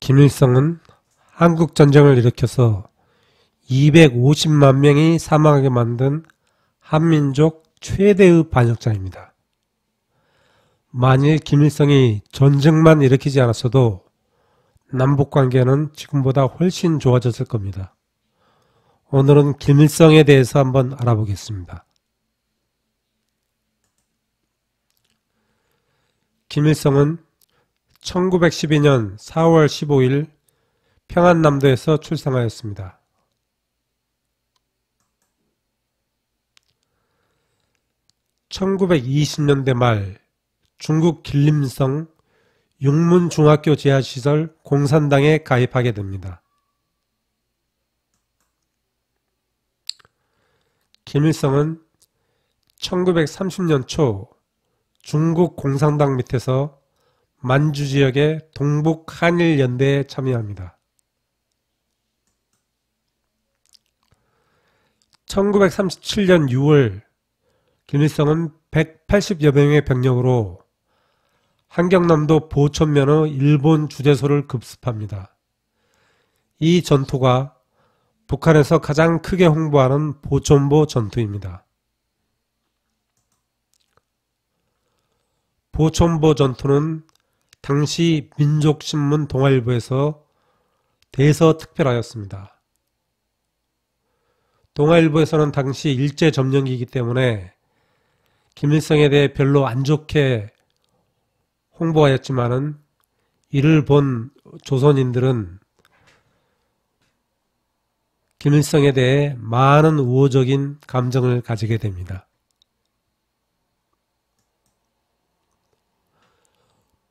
김일성은 한국전쟁을 일으켜서 250만 명이 사망하게 만든 한민족 최대의 반역자입니다. 만일 김일성이 전쟁만 일으키지 않았어도 남북관계는 지금보다 훨씬 좋아졌을 겁니다. 오늘은 김일성에 대해서 한번 알아보겠습니다. 김일성은 1912년 4월 15일 평안남도에서 출생하였습니다. (1920년대) 말 중국 길림성 육문중학교 재학시절 공산당에 가입하게 됩니다. 김일성은 1930년 초 중국 공산당 밑에서 만주지역의 동북한일연대에 참여합니다. 1937년 6월 김일성은 180여 명의 병력으로 한경남도 보천면의 일본 주재소를 급습합니다. 이 전투가 북한에서 가장 크게 홍보하는 보천보 전투입니다. 보천보 전투는 당시 민족신문 동아일보에서 대서특별하였습니다. 동아일보에서는 당시 일제점령기이기 때문에 김일성에 대해 별로 안 좋게 홍보하였지만은 이를 본 조선인들은 김일성에 대해 많은 우호적인 감정을 가지게 됩니다.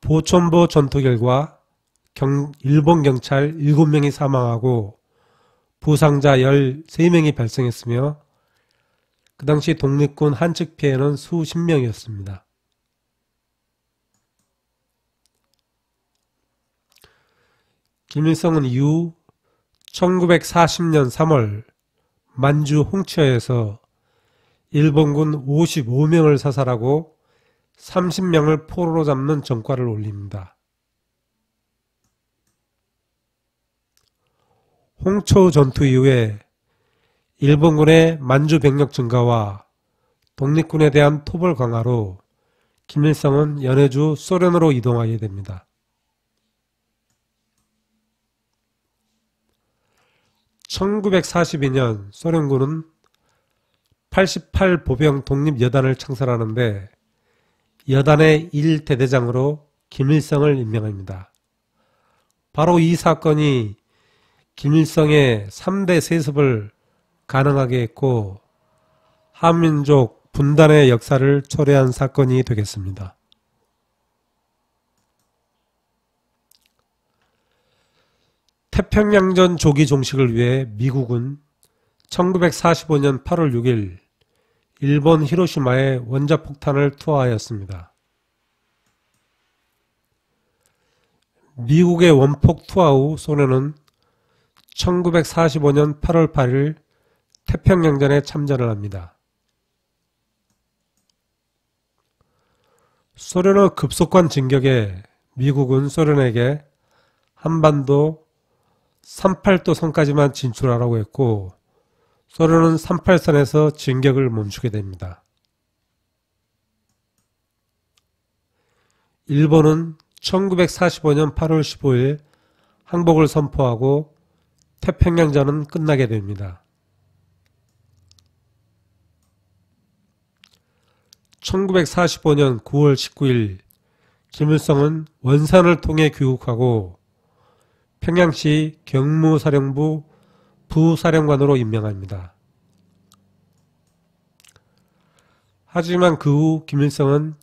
보천보 전투 결과 일본 경찰 7명이 사망하고 부상자 13명이 발생했으며 그 당시 독립군 한측 피해는 수십 명이었습니다. 김일성은 이후 1940년 3월 만주 홍처에서 일본군 55명을 사살하고 30명을 포로로 잡는 전과를 올립니다. 홍초 전투 이후에 일본군의 만주 병력 증가와 독립군에 대한 토벌 강화로 김일성은 연해주 소련으로 이동하게 됩니다. 1942년 소련군은 88보병 독립여단을 창설하는데 여단의 1대대장으로 김일성을 임명합니다. 바로 이 사건이 김일성의 3대 세습을 가능하게 했고 한민족 분단의 역사를 초래한 사건이 되겠습니다. 태평양전 조기 종식을 위해 미국은 1945년 8월 6일 일본 히로시마에 원자폭탄을 투하하였습니다. 미국의 원폭 투하 후 소련은 1945년 8월 8일 태평양전에 참전을 합니다. 소련의 급속한 진격에 미국은 소련에게 한반도 38도 선까지만 진출하라고 했고 소련은 38선에서 진격을 멈추게 됩니다. 일본은 1945년 8월 15일 항복을 선포하고 태평양전은 끝나게 됩니다. 1945년 9월 19일 김일성은 원산을 통해 귀국하고 평양시 경무사령부 부사령관으로 임명합니다. 하지만 그 후 김일성은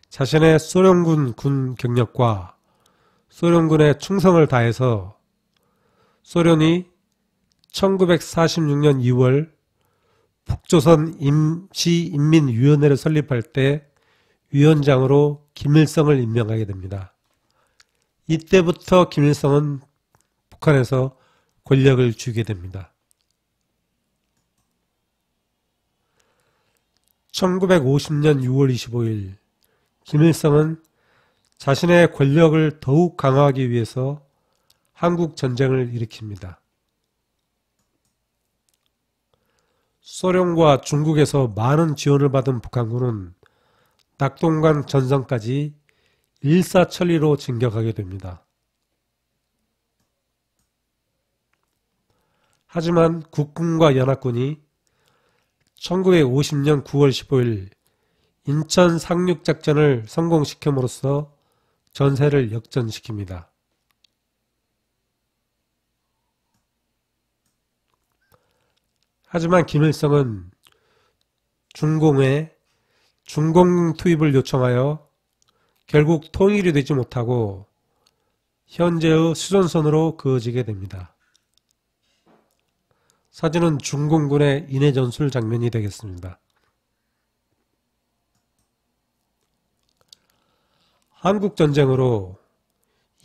자신의 소련군 군 경력과 소련군의 충성을 다해서 소련이 1946년 2월 북조선 임시인민위원회를 설립할 때 위원장으로 김일성을 임명하게 됩니다. 이때부터 김일성은 북한에서 권력을 쥐게 됩니다. 1950년 6월 25일 김일성은 자신의 권력을 더욱 강화하기 위해서 한국 전쟁을 일으킵니다. 소련과 중국에서 많은 지원을 받은 북한군은 낙동강 전선까지 일사천리로 진격하게 됩니다. 하지만 국군과 연합군이 1950년 9월 15일 인천 상륙작전을 성공시킴으로써 전세를 역전시킵니다. 하지만 김일성은 중공에 중공 투입을 요청하여 결국 통일이 되지 못하고 현재의 수전선으로 그어지게 됩니다. 사진은 중공군의 인해전술 장면이 되겠습니다. 한국전쟁으로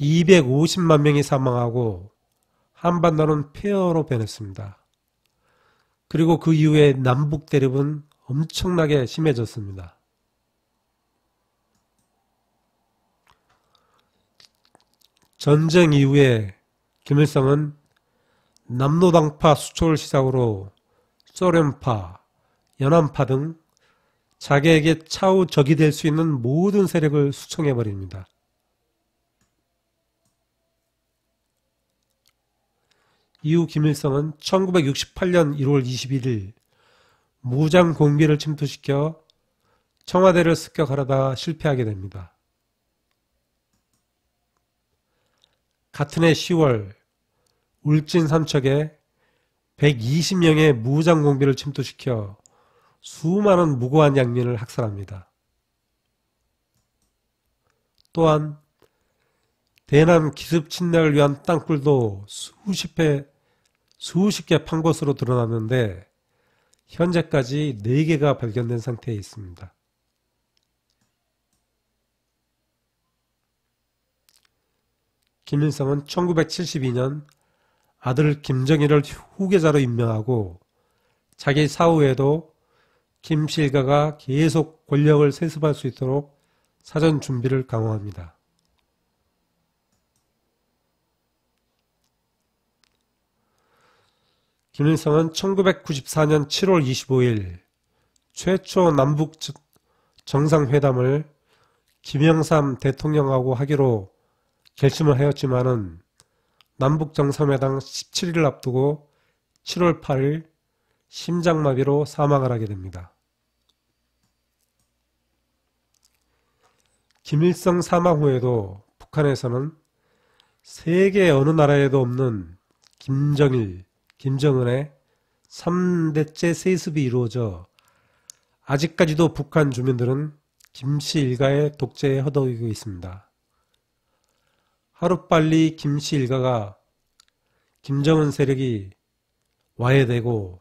250만 명이 사망하고 한반도는 폐허로 변했습니다. 그리고 그 이후에 남북 대립은 엄청나게 심해졌습니다. 전쟁 이후에 김일성은 남로당파 수초를 시작으로 소련파, 연안파 등 자기에게 차후 적이 될 수 있는 모든 세력을 수청해버립니다. 이후 김일성은 1968년 1월 21일 무장 공비를 침투시켜 청와대를 습격하려다 실패하게 됩니다. 같은 해 10월 울진 삼척에 120명의 무장 공비를 침투시켜 수많은 무고한 양민을 학살합니다. 또한 대남 기습 침략을 위한 땅굴도 수십 개 판 것으로 드러났는데 현재까지 4개가 발견된 상태에 있습니다. 김일성은 1972년 아들 김정일을 후계자로 임명하고 자기 사후에도 김씨 일가가 계속 권력을 세습할 수 있도록 사전 준비를 강화합니다. 김일성은 1994년 7월 25일 최초 남북 정상회담을 김영삼 대통령하고 하기로 결심을 하였지만은 남북 정상회담 17일을 앞두고 7월 8일 심장마비로 사망을 하게 됩니다. 김일성 사망 후에도 북한에서는 세계 어느 나라에도 없는 김정일, 김정은의 3대째 세습이 이루어져 아직까지도 북한 주민들은 김씨 일가의 독재에 허덕이고 있습니다. 하루빨리 김씨 일가가 김정은 세력이 와해되고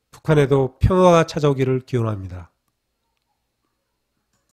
북한에도 평화가 찾아오기를 기원합니다.